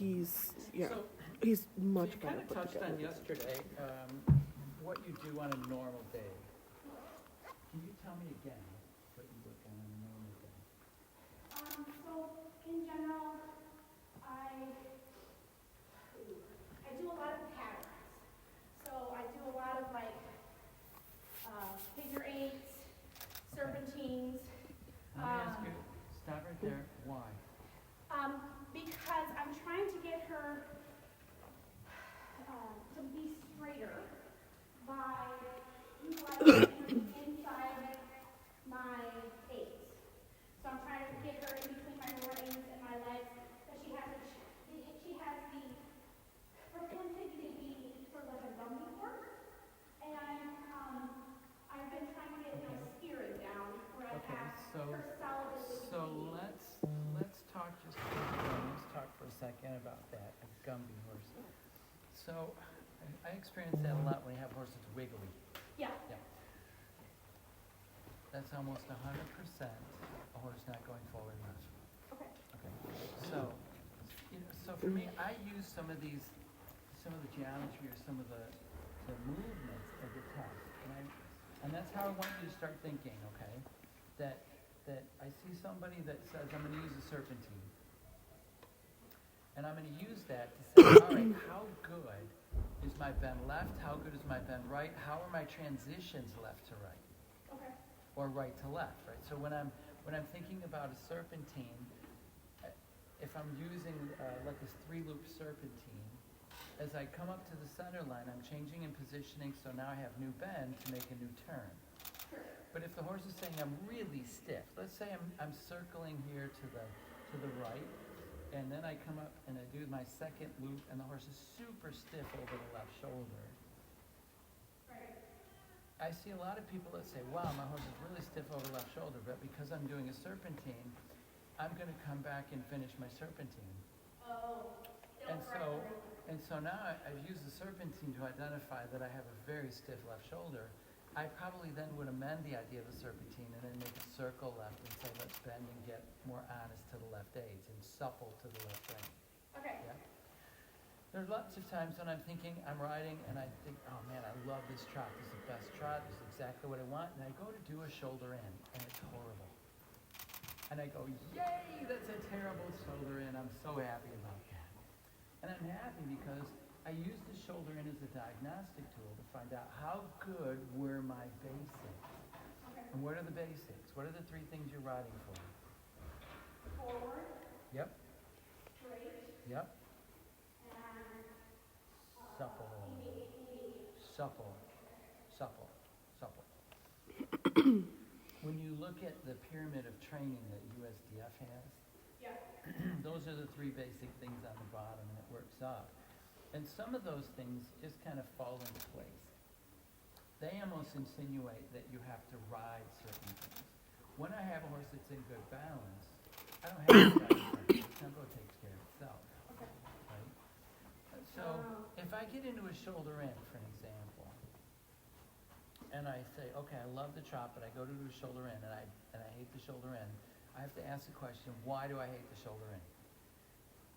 he's much you better kind of put touched together. on yesterday what you do on a normal day. Can you tell me again what you work on a normal day? So in general, I do a lot of patterns. So I do a lot of like figure eights, serpentines. Let me ask you, stop right there. Why? Because I'm trying to get her to be straighter by utilizing inside my eights. So I'm trying to get her in between my lower eights and my legs, but she has the propensity to be sort of like a dummy horse, and I've been trying to get my steering down where I have her solid. So let's talk for a second about that, a Gumby horse. So I experience that a lot when I have horses wiggly. Yeah. That's almost 100% a horse not going forward enough. Okay. So, so for me, I use some of the geometry or some of the movements as a test, and that's how I want you to start thinking. Okay, that I see somebody that says I'm going to use a serpentine, and I'm going to use that to say, all right, how good is my bend left? How good is my bend right? How are my transitions left to right? Okay. Or right to left, right? So when I'm thinking about a serpentine, if I'm using like this 3-loop serpentine, as I come up to the center line, I'm changing in positioning, so now I have new bend to make a new turn. Sure. But if the horse is saying I'm really stiff, let's say I'm circling here to the right, and then I come up and I do my second loop, and the horse is super stiff over the left shoulder. I see a lot of people that say, wow, my horse is really stiff over the left shoulder, but because I'm doing a serpentine, I'm going to come back and finish my serpentine. Oh. And so now I've used the serpentine to identify that I have a very stiff left shoulder. I probably then would amend the idea of the serpentine and then make a circle left and say, let's bend and get more honest to the left aids and supple to the left right. Okay. Yeah? There's lots of times when I'm thinking, I'm riding, and I think, oh man, I love this trot. This is the best trot. This is exactly what I want. And I go to do a shoulder in, and it's horrible. And I go, yay, that's a terrible shoulder in. I'm so happy about that. And I'm happy because I use the shoulder in as a diagnostic tool to find out how good were my basics. Okay. And what are the basics? What are the 3 things you're riding for? Forward. Yep. Straight. Yep. And Supple. Supple. Supple. Supple. When you look at the pyramid of training that USDF has, yeah. those are the 3 basic things on the bottom, and it works up. And some of those things just kind of fall into place. They almost insinuate that you have to ride certain things. When I have a horse that's in good balance, I don't have to ride certain. The tempo takes care of itself. Okay. Right? So if I get into a shoulder in, for an example, and I say, okay, I love the trot, but I go to do a shoulder in, and I hate the shoulder in, I have to ask the question, why do I hate the shoulder in?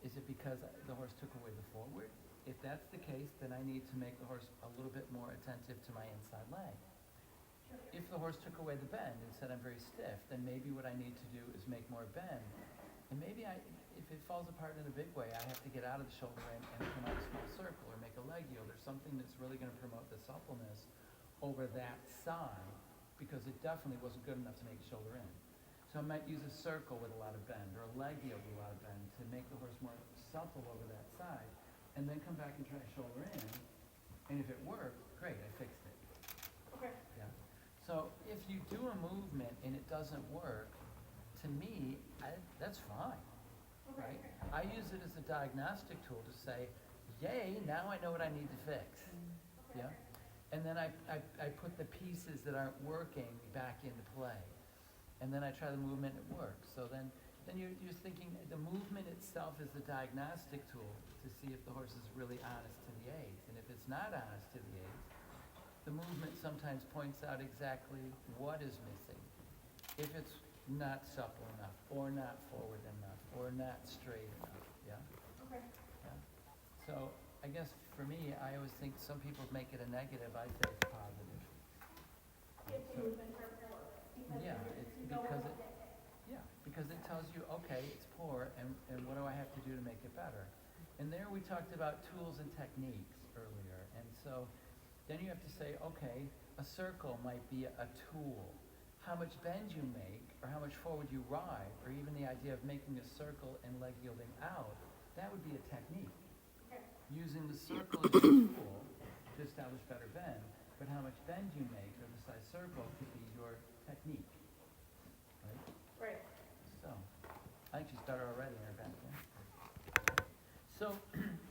Is it because the horse took away the forward? If that's the case, then I need to make the horse a little bit more attentive to my inside leg. Sure. If the horse took away the bend and said I'm very stiff, then maybe what I need to do is make more bend. And maybe if it falls apart in a big way, I have to get out of the shoulder in and come out a small circle or make a leg yield or something that's really going to promote the suppleness over that side, because it definitely wasn't good enough to make a shoulder in. So I might use a circle with a lot of bend or a leg yield with a lot of bend to make the horse more supple over that side, and then come back and try shoulder in. And if it worked, great, I fixed it. Okay. Yeah. So if you do a movement and it doesn't work, to me, that's fine. Right? I use it as a diagnostic tool to say, yay, now I know what I need to fix. Yeah? And then I put the pieces that aren't working back into play. And then I try the movement and it works. So then you're thinking the movement itself is the diagnostic tool to see if the horse is really honest to the aids. And if it's not honest to the aids, the movement sometimes points out exactly what is missing. If it's not supple enough, or not forward enough, or not straight enough, yeah? Okay. I guess for me, I always think some people make it a negative, I say it's positive. It's a movement for poor. Yeah, it's because it, yeah, because it tells you, okay, it's poor, and what do I have to do to make it better? And there we talked about tools and techniques earlier, and so then you have to say, okay, a circle might be a tool. How much bend you make, or how much forward you ride, or even the idea of making a circle and leg yielding out, that would be a technique. Using the circle as a tool to establish better bend, but how much bend you make, or the size circle, could be your technique. Right? Right. So, I think she's better already in her bend, yeah? So,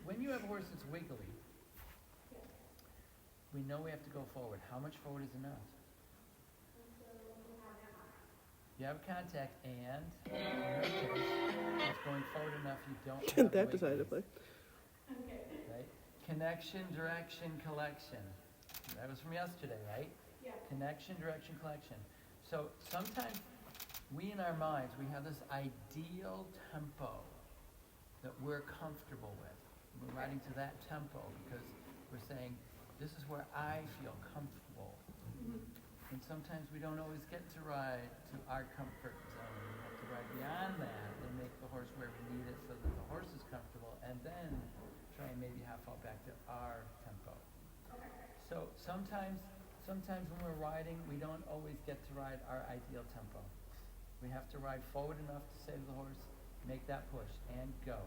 when you have a horse that's wiggly, we know we have to go forward. How much forward is enough? You have contact, and in her case, it's going forward enough you don't have That wiggles, decidedly. right? Connection, direction, collection. That was from yesterday, right? Yeah. Connection, direction, collection. So sometimes we in our minds, we have this ideal tempo that we're comfortable with. We're riding to that tempo because we're saying, this is where I feel comfortable. And sometimes we don't always get to ride to our comfort zone. We have to ride beyond that and make the horse where we need it so that the horse is comfortable, and then try and maybe half fall back to our tempo. So sometimes when we're riding, we don't always get to ride our ideal tempo. We have to ride forward enough to say to the horse, make that push, and go.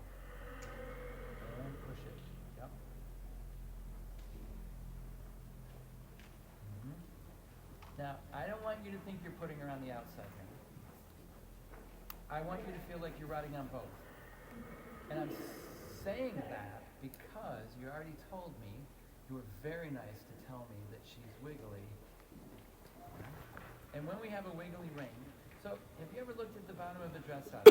And push it. Yep. Now, I don't want you to think you're putting her on the outside ring. I want you to feel like you're riding on both. And I'm saying that because you already told me, you were very nice to tell me that she's wiggly. And when we have a wiggly ring, so have you ever looked at the bottom of a dressage?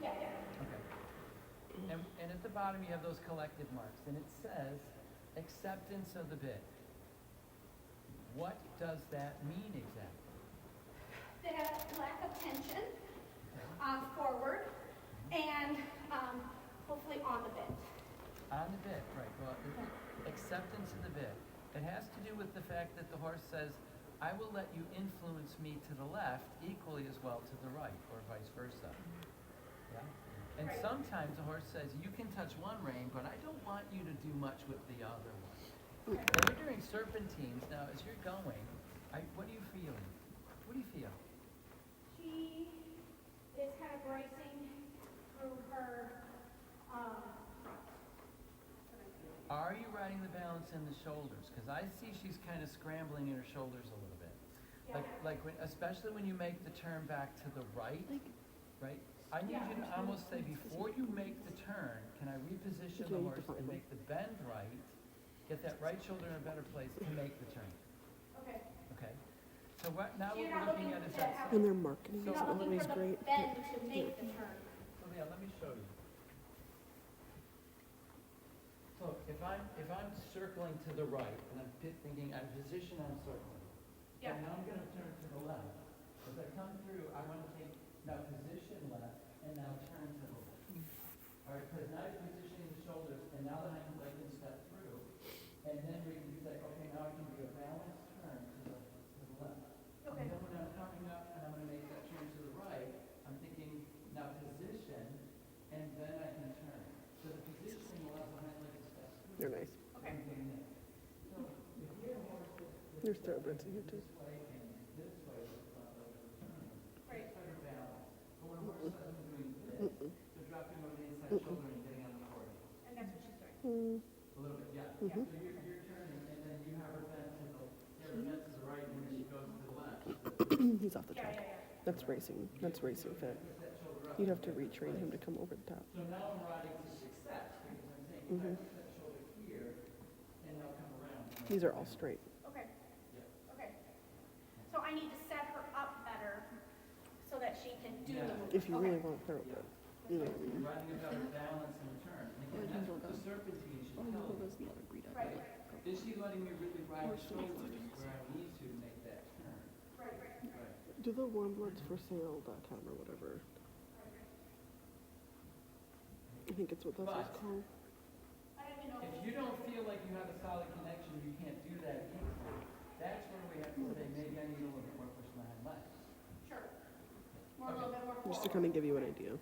Yeah. Okay. And at the bottom you have those collective marks, and it says acceptance of the bit. What does that mean exactly? The lack of tension forward and hopefully on the bit. On the bit, right. Well, acceptance of the bit. It has to do with the fact that the horse says, I will let you influence me to the left equally as well to the right, or vice versa. Yeah? And Right. sometimes the horse says, you can touch one rein, but I don't want you to do much with the other one. Now you're doing serpentines. Now, as you're going, what are you feeling? What do you feel? She is kind of bracing through her front. Are you riding the balance in the shoulders? Because I see she's kind of scrambling in her shoulders a little bit. Yeah. Like when, especially when you make the turn back to the right, right? I need you to almost say, before you make the turn, can I reposition the horse and make the bend right, get that right shoulder in a better place to make the turn? Okay. Okay? So now So what you're we're not looking at looking is to that. have And their marketing You're is not looking always for the great. bend to make the turn. So yeah, let me show you. So if I'm circling to the right, and I'm thinking I'm positioned, I'm circling. Yeah. And now I'm going to turn to the left. As I come through, I want to take now position left, and now turn to the left. All right, because now you're positioning the shoulders, and now the hind leg can step through, and then we can say, okay, now I can do a balanced turn to the left. Okay. And then when I'm coming up and I'm going to make that turn to the right, I'm thinking now position, and then I can turn. So the positioning allows the hind leg to step through. They're nice. Okay. So if you have a horse that's There's thoroughbreds in here too. this way and this way, the front leg is turning, Right. it's better balance. But when a horse says I'm doing this, they're dropping over the inside shoulder and getting on the cord. And that's what she's doing. A little bit, yeah. So you're turning, and then you have her bent to the right, and then she goes to the left. He's off the track. That's racing. That's racing fit. You'd have to retrain him to come over the top. So now I'm riding to success, because I'm saying, if I put that shoulder here, and now come around. These are all straight. Okay. Okay. So I need to set her up better so that she can do the movement. If you really want thoroughbred. You know what I mean? You're riding a better balance in the turn. And again, that's what the serpentine should tell you. Right. Is she letting me really ride the shoulders where I need to make that turn? Right. Right. Do the warmbloodsforsale.com or whatever. I think it's what this is But- called. I If you don't feel like you have a solid connection, you can't do that easily, that's where we have to say, maybe I need a little bit more push in the hind legs. Sure. More, a little bit more Just to forward. kind of give you an idea.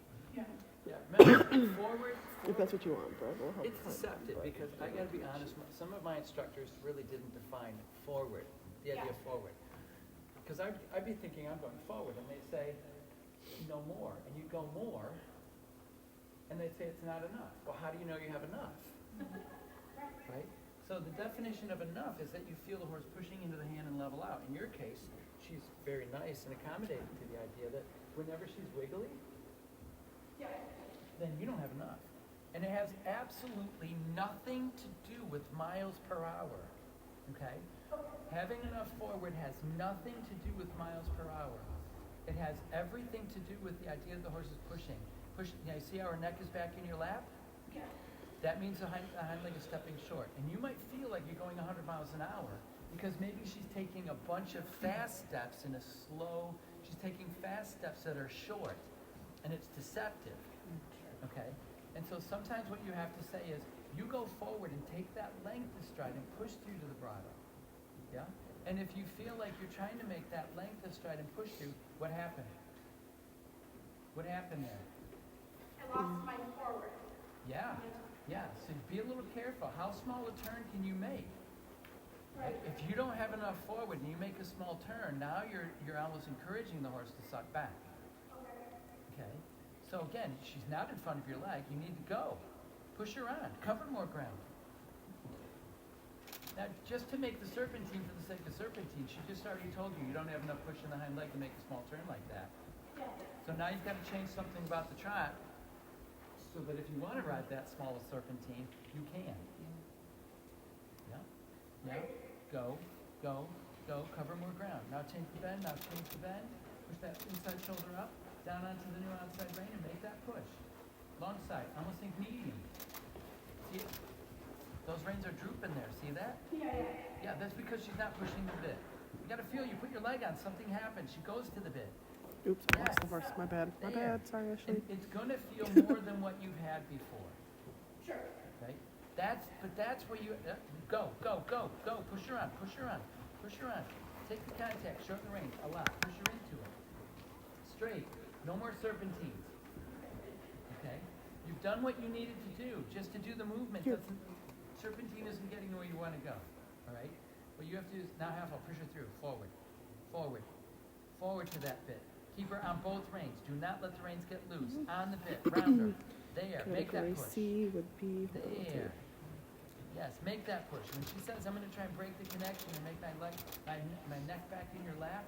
Yeah, remember, forward, If that's what you want, Brad, we'll help. it's deceptive, because I gotta be honest, some of my instructors really didn't define forward, the idea of forward. Because I'd be thinking I'm going forward, and they'd say, no more, and you go more, and they'd say it's not enough. Well, how do you know you have enough? Right? So the definition of enough is that you feel the horse pushing into the hand and level out. In your case, she's very nice and accommodating to the idea that whenever she's wiggly, then you don't have enough. And it has absolutely nothing to do with miles per hour, okay? Having enough forward has nothing to do with miles per hour. It has everything to do with the idea that the horse is pushing. You know, see how her neck is back in your lap? That means the hind leg is stepping short. And you might feel like you're going 100 miles an hour because maybe she's taking a bunch of fast steps in a slow, she's taking fast steps that are short, and it's deceptive, okay? And so sometimes what you have to say is, you go forward and take that length of stride and push through to the bridle, yeah? And if you feel like you're trying to make that length of stride and push through, what happened? What happened there? I lost my forward. Yeah, yeah, so be a little careful. How small a turn can you make? Right. If you don't have enough forward and you make a small turn, now you're almost encouraging the horse to suck back. Okay? So again, she's not in front of your leg. You need to go. Push her on. Cover more ground. Now, just to make the serpentine for the sake of serpentine, she just already told you don't have enough push in the hind leg to make a small turn like that. So now you've got to change something about the trot so that if you want to ride that small a serpentine, you can. Yeah? Yeah? Go, go, go. Cover more ground. Now change the bend. Now change the bend. Push that inside shoulder up, down onto the new outside rein, and make that push. Long side. Almost think medium. See it? Those reins are drooping there. See that? Yeah, that's because she's not pushing the bit. You got to feel. You put your leg on. Something happens. She goes to the bit. Oops, I lost the horse. My bad. My There. bad. Sorry, And Ashley. it's going to feel more than what you've had before. Sure. Right? That's where you go, go, go, go. Push her on, push her on, push her on. Take the contact, shorten the reins a lot. Push her into it. Straight. No more serpentines. Okay? You've done what you needed to do. Just to do the movement serpentine isn't getting where you want to go. All right? What you have to do is now half I'll push her through. Forward. Forward. Forward to that bit. Keep her on both reins. Do not let the reins get loose. On the bit. Round her. There. Make that Category push. C would be There. Yes, make that push. When she says, I'm going to try and break the connection and make my neck back in your lap,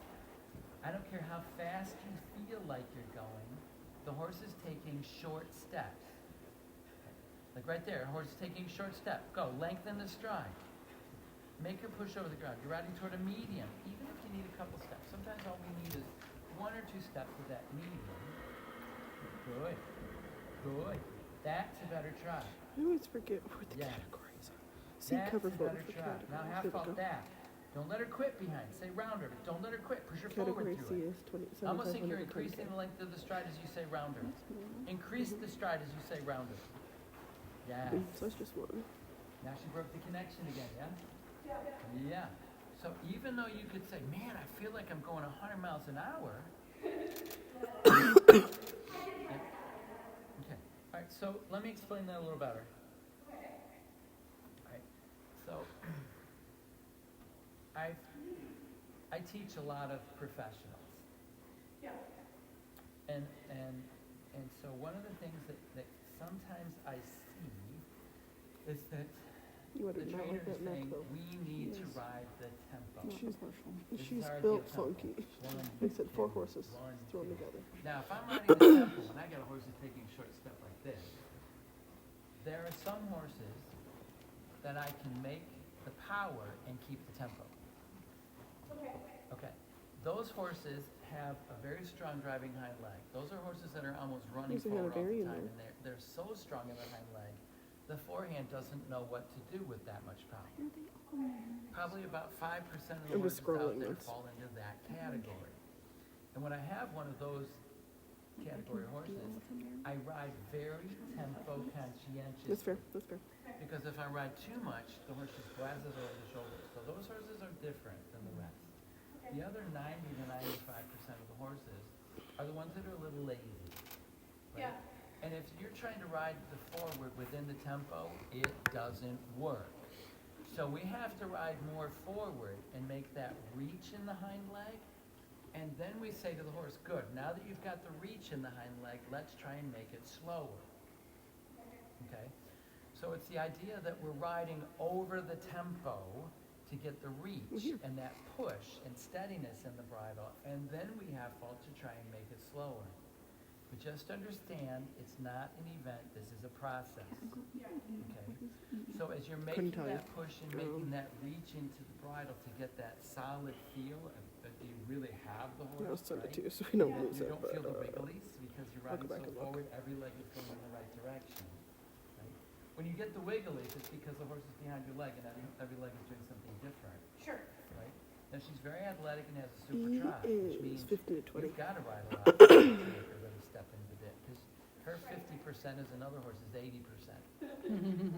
I don't care how fast you feel like you're going, the horse is taking short steps. Like right there, a horse is taking a short step. Go, lengthen the stride. Make her push over the ground. You're riding toward a medium, even if you need a couple steps. Sometimes all we need is 1 or 2 steps with that medium. Good. Good. That's a better trot. I always forget what the Yeah. categories are. See, That's cover a photo better for trot. Now categories. half Here we off go. that. Don't let her quit behind. Say round her, but don't let her quit. Push her forward Category through C it. is 27. Almost think you're increasing the length of the stride as you say rounder. Increase the stride as you say rounder. Yes. So it's just one. Now she broke the connection again, yeah? Yeah. So even though you could say, man, I feel like I'm going 100 miles an hour. Yeah. Okay. All right, so let me explain that a little better. All right. So I teach a lot of professionals. And so one of the things that sometimes I see is that You would the have not trainer like is that neck saying, though. we need to Yes. ride the tempo. She's This is she's our built idea of tempo. funky. One, They said 4 two, horses one, thrown two. together. Now, if I'm riding the tempo and I got a horse that's taking a short step like this, there are some horses that I can make the power and keep the tempo. Okay. Those horses have a very strong driving hind leg. Those are horses that are almost running There's a kind forward of all the vary in time, there. and they're so strong in their hind leg. The forehand doesn't know what to do with that much power. Probably about 5% of the I'm just horses out scrolling, there that's- fall into that category. And when I have one of those category of horses, I ride very tempo conscientious. That's fair. That's fair. Because if I ride too much, the horse just glasses over the shoulders. So those horses are different than the rest. The other 90 to 95% of the horses are the ones that are a little lazy. Right? Yeah. And if you're trying to ride the forward within the tempo, it doesn't work. So we have to ride more forward and make that reach in the hind leg. And then we say to the horse, good, now that you've got the reach in the hind leg, let's try and make it slower. Okay? So it's the idea that we're riding over the tempo to get the reach and that push and steadiness in the bridle, and then we have to try and make it slower. But just understand, it's not an event, this is a process. Okay? So as you're making tell that you. push and making that reach into the bridle to get that solid feel, that you really have the horse, I'll send it right? to you so we don't lose You it. don't But, feel the wigglies because you're I'll go riding back so and look. forward, every leg is going in the right direction. Right? When you get the wigglies, it's because the horse is behind your leg and every leg is doing something different. Sure. Right? Now she's very athletic and has a super he trot, which means is 15 to 20. you've got to ride a lot to make her really step into the bit. Because her 50% is another horse's 80%.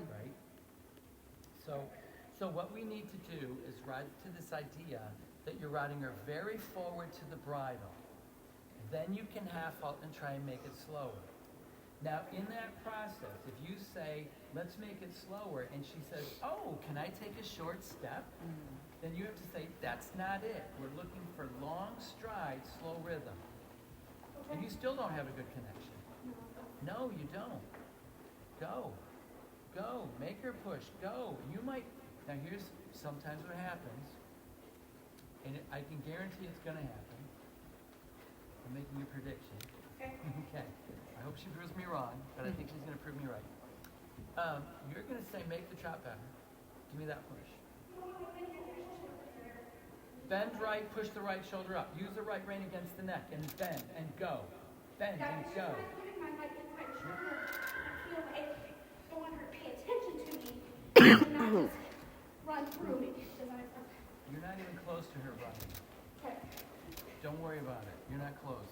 Right? So what we need to do is ride to this idea that you're riding her very forward to the bridle. Then you can half halt and try and make it slower. Now, in that process, if you say, let's make it slower, and she says, oh, can I take a short step? Then you have to say, that's not it. We're looking for long strides, slow rhythm. And you still don't have a good connection. No, you don't. Go. Go. Make her push. Go. You might, now here's sometimes what happens, and I can guarantee it's going to happen. I'm making a prediction. Okay. Okay. I hope she proves me wrong, but I think she's going to prove me right. You're going to say, make the trot better. Give me that push. Bend right, push the right shoulder up. Use the right rein against the neck and bend and go. Bend Yeah, and it's go. just not giving my mic in my shoulder. I feel like I want her to pay attention to me and not just run through me. You're not even close to her running. Okay. Don't worry about it. You're not close.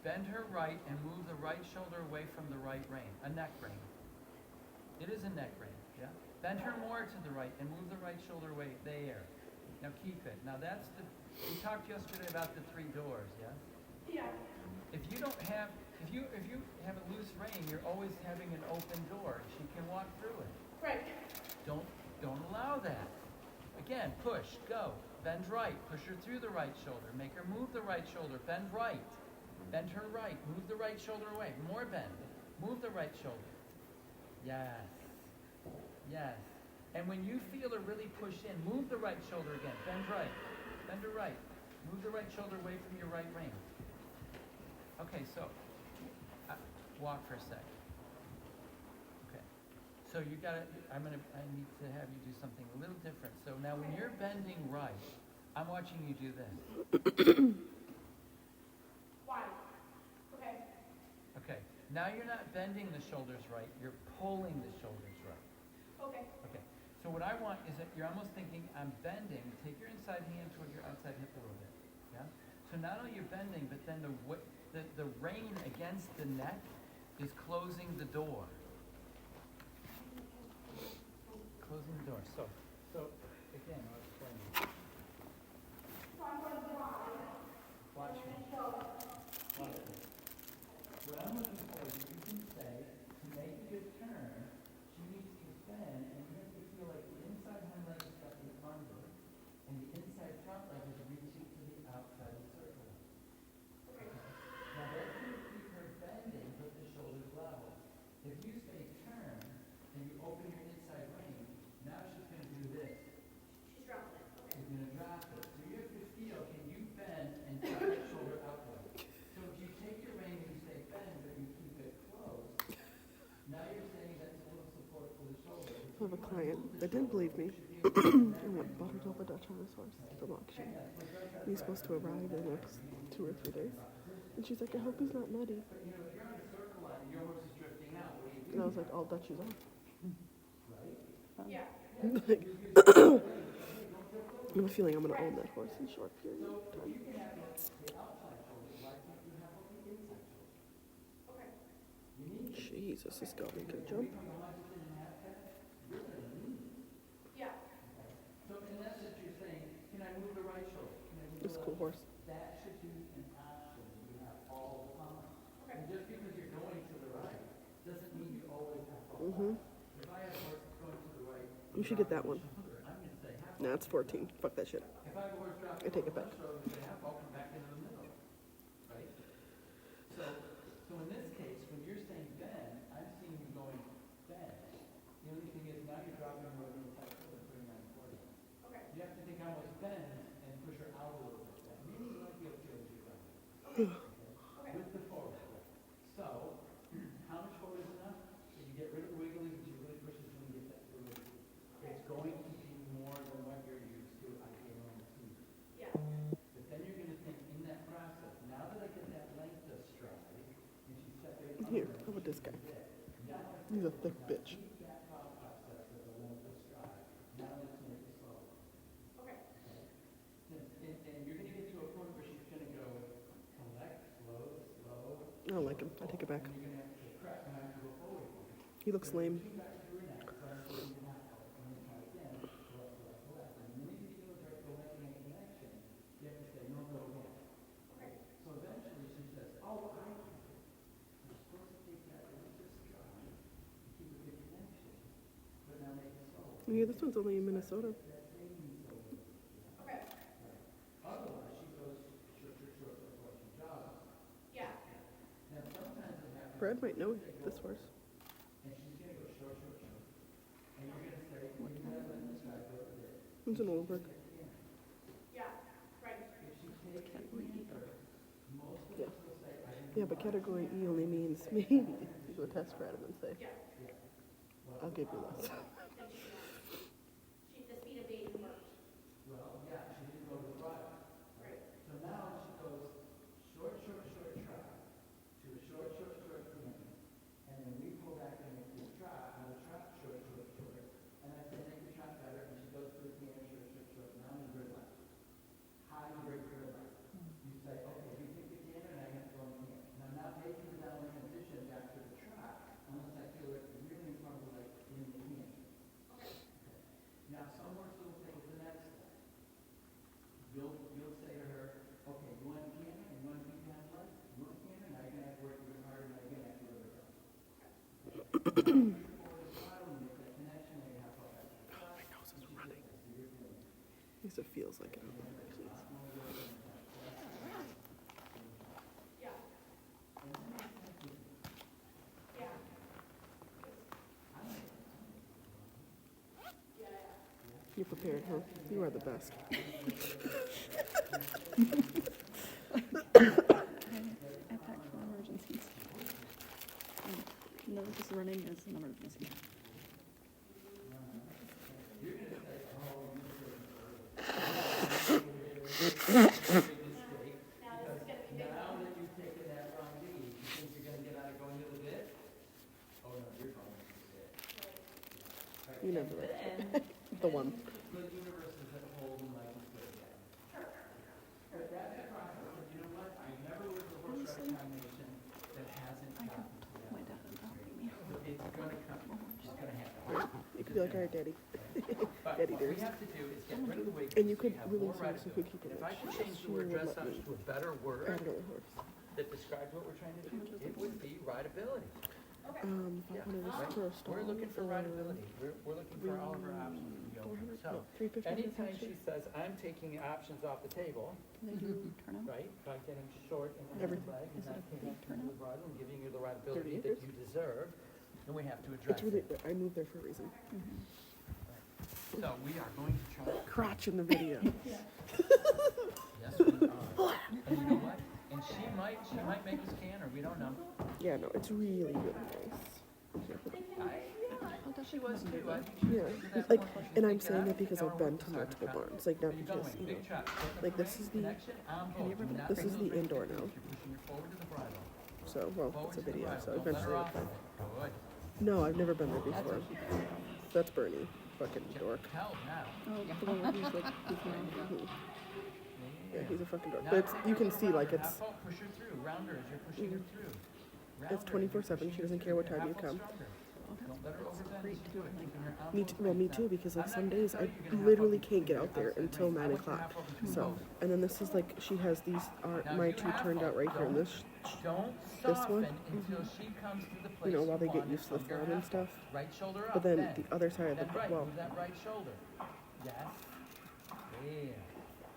Bend her right and move the right shoulder away from the right rein. A neck rein. It is a neck rein, yeah? Bend her more to the right and move the right shoulder away. There. Now keep it. Now that's the, we talked yesterday about the 3 doors, yeah? Yeah. If you have a loose rein, you're always having an open door. She can walk through it. Right. Don't allow that. Again, push, go. Bend right. Push her through the right shoulder. Make her move the right shoulder. Bend right. Bend her right. Move the right shoulder away. More bend. Move the right shoulder. Yes. Yes. And when you feel her really push in, move the right shoulder again. Bend right. Bend her right. Move the right shoulder away from your right rein. Okay, so walk for a sec. Okay. So you gotta, I need to have you do something a little different. So now when you're bending right, I'm watching you do this. Why? Okay. Okay. Now you're not bending the shoulders right, you're pulling the shoulders right. Okay. Okay. So what I want is that you're almost thinking, I'm bending, take your inside hand toward your outside hip a little bit. Yeah? So not only you're bending, but then the rein against the neck is closing the door. Closing the door. So again, I'll explain it. Watch me. Watch me. What I'm looking for is you can say, to make a good turn, she needs to bend, and you have to feel like the inside hind leg is stepping under, and the inside front leg is reaching to the outside of the circle. Okay. Now that's going to keep her bending, but the shoulders level. If you say turn, and you open your inside rein, now she's going to do this. She's dropping it. Okay. She's going to drop it. So you have to feel, can you bend and drop your shoulder outward? So if you take your rein and you say bend, but you keep it closed, now you're saying that's a little support for the shoulder. I have a client that didn't believe me. I went and bought her double Dutch on his horse from auction. He's supposed to arrive in the next 2 or 3 days. And she's like, I hope he's not nutty. But you know, if you're on a circle line and your horse is drifting out, what do you do? And I was like, all Dutch is off. Yeah. Like, I have a feeling I'm going to own that horse in a short period of time. You can have the outside shoulder, why can't you have a Jesus, this got me gonna jump. Yeah. So in essence, you're saying, can I move the right shoulder? Can I move This the cool left? horse. That should be an option you have all the time. Okay. And just because you're going to the right doesn't mean you always have to. Mm-hmm. If I have a horse going to the right, You should get that one. I'm gonna say half. Nah, it's 14. Fuck that shit. If I have a horse dropping I take it back. over the half, I'll come back into the middle, right? So in this case, when you're saying bend, I'm seeing you going bend. The only thing is now you're dropping her over the side foot and putting her on the floor. Okay. You have to think almost bend and push her out a little bit. Maybe you might be able to get your ground. Okay. With the forward. So, how much forward is enough? If you get rid of the wiggly, but you really push it when you get that forward. It's going to be more than what you're used to ideally on the team. Yeah. But then you're gonna think in that process, now that I get that length of stride, and she separates Here, how about this guy? He's a thick bitch. that thought process of the length of stride, now let's make it slow. Okay. And you're gonna get to a point where she's gonna go collect, slow, slow, I don't like him. I take it back. and you're gonna have to crack and have to go forward. He looks lame. Two back to her neck, so I'm going to have to, and then try again, left, left, left. And the minute you feel her collecting a connection, you have to say, no, go again. Okay. So eventually she says, oh, I get it. You're supposed to take that length of stride and keep a good connection, but now make it slow. Yeah, this one's only in Minnesota. Okay. Otherwise, she goes short, short, short, before she jogs. Yeah. Now sometimes it happens, Brad might know this horse. and she's gonna go short, short, short. And you're gonna say, what kind of length of stride go to this? It's an Olberg. Yeah. Right. Yeah. Yeah, but category E only means maybe. You go test Brad and then say, Yeah. I'll give you less. The speed of dating worked. Well, yeah, she didn't go to the bridle. Right. So now she goes short, short, short trot to a short, short, short canyon. And then we pull back and make this trot, and the trot short, short, short. And I say, make the trot better, and she goes to the canyon, short, short, short. Now in the grid line. High grid line. You say, okay, you take the canyon, and I have to go in the canyon. And I'm not making the downward transition back to the trot unless I feel it really from like in the canyon. Now, some horses will take it to the next step. You'll say to her, okay, you want canter, and you want to be past life? You want canter, now you're gonna have to work even harder, now you're gonna have to go to the front. At least it feels like it. Yeah. Yeah. You're prepared, huh? You are the best. Attack for emergencies. No, this running is an emergency. Now that you've taken that wrong lead, you think you're gonna get out of going to the bit? Oh, no, you're going to the bit. You never will. The one. The universe is at hold and life is good again. But that's the process, and you know what? I've never lived a horse ride combination that hasn't gotten to that. My dad adopted me. So it's gonna come, it's gonna happen. You could be like, all right, Daddy. But Daddy what we dears. have to do is get rid of the wig. And you could have really more seriously rideability. could keep it If I like could change the she word would let dressage me to a better add word another horse. that describes what we're trying to do, it would be rideability. If I wanted this Right? for a stall We're looking for or rideability. We're looking for all of our options to be open. 400, So, no, 350. anytime she says, I'm taking options off the table, They do turn out. right, by getting short in the Everything. leg and Is it not a big connecting to the turnout? bridle and giving you the rideability 30 that acres? you deserve, then we have to address It's really, it. I moved there for a reason. So, we are going to try. Crotch in the video. Yes, we are. And you know what? And she might make us canter, we don't know. Yeah, no, it's really, really nice. She was too. I think she Yeah, was to that like, point where she's and I'm thinking, saying I it because think I've I been want to start multiple trap. barns, like not Where you because, going? you Big know, trap. Short like, the this is frame, the- connection on both. you ever Do been- not this make is those the big indoor fingers. now. You're pushing her forward to the bridle. So, well, Forward it's a to the video, bridle. so Don't let her eventually off it'll of play. it. Good. No, I've never been there That's before. what she does. That's Bernie, fucking dork. Hell now. Oh, the one where he's like, he's Yeah, he's a fucking dork. Now But it's, take you her can a see, little like, rounder. it's, Half out, push her through. Round her as you're pushing her through. It's 24/7. She doesn't care what time you come. Don't let her overbend as you do it. Keeping your elbow Me too. Well, me raised too. up. Because like I'm some not gonna days tell I you you're gonna half literally up can't get your out there outside until range. I 9 want you to o'clock. half up between So, both. and then this is like she has these are Now my you two half turned up. out right here, and this Don't this soften one, until she comes to the place you know, while they get want it used to the from your form and half up. stuff. Right shoulder up. But then bend. the other side of the Bend right. well, Move that right shoulder. Yes. There.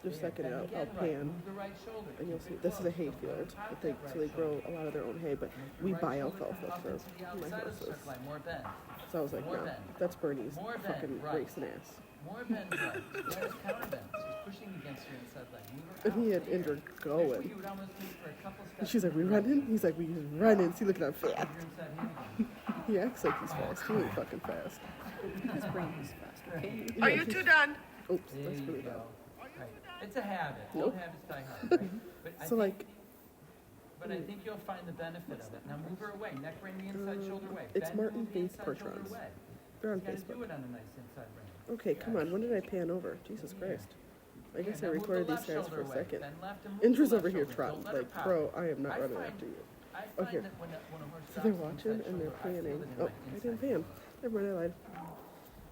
just There. second Bend out, again I'll right. pan, Move the right shoulder. and you'll Keep see it this is a close. hay Don't let her field. pop But they that so they right grow shoulder. a lot of their own hay, but Make we your buy right shoulder alfalfa come up for into the my outside of the horses. circle line. More bend. So I was like, More no, bend. that's Bernie's More bend, fucking right. racing ass. More bend right. That was counter bend. She's pushing against your inside leg. Move her And out he had there. Indra Here's going. where you would almost move for a couple And steps she's like, to we the right. running? He's like, we just running. See, look at that Move fast. your inside hand again. He acts like he's fast. He ain't fucking fast. His brain is fast, okay? Are you two done? Oops, There that's you really go. bad. Right. It's a habit. Nope. Old habits die hard, right? But I So think, like, but I think you'll find the benefit of it. Now move her away. Neck ring the inside shoulder away. it's Bend, Martin move the Faith inside shoulder Pertrons. away. They're on You gotta Facebook. do it on a nice inside ring. Okay, come on. When did I pan over? Jesus Christ. I guess I Now move the recorded these left guys shoulder for a away. second. Bend left and move Indra's the over left here shoulder. trotting. Don't let her Like, pop. bro, I am not I running find- after you. I Oh, find here. that when a horse So they're drops the watching inside and they're shoulder, I feel panning. it in Oh, my I inside didn't pan. Never mind, I lied.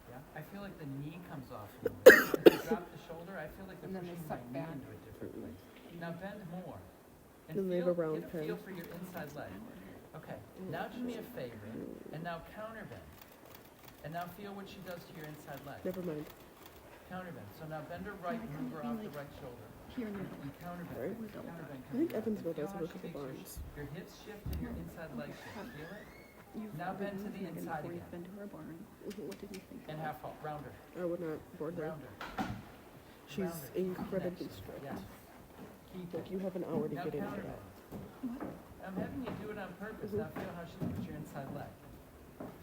Yeah, I feel like the knee comes off. a little bit. If they drop the shoulder, I feel like they're And then they pushing my suck knee back. into a different place. Now bend more. And Then they have a round get a feel pen. for your inside leg. Okay, now do me a favor, and now counter bend. And now feel what she does to your inside leg. Never mind. Counter bend. So now bend her right, Yeah, move her I off feel the like- right shoulder. Here and there. And counter bend. Right. Counter bend. I think counter bend. Evansville Feel does how have a she couple makes barns. your hips shift and your inside leg shift. Feel it? You've Now bend to been the moving inside before again. you've been to our barn. What did you think? And half halt. Rounder. I would not board there. Rounder. She's Rounder. Keep the incredibly connection. strict. Yes. Keep Like, it. you have an hour to Now get in and counter get out. bend. I'm having you do it on purpose. Now feel how she moves your inside leg.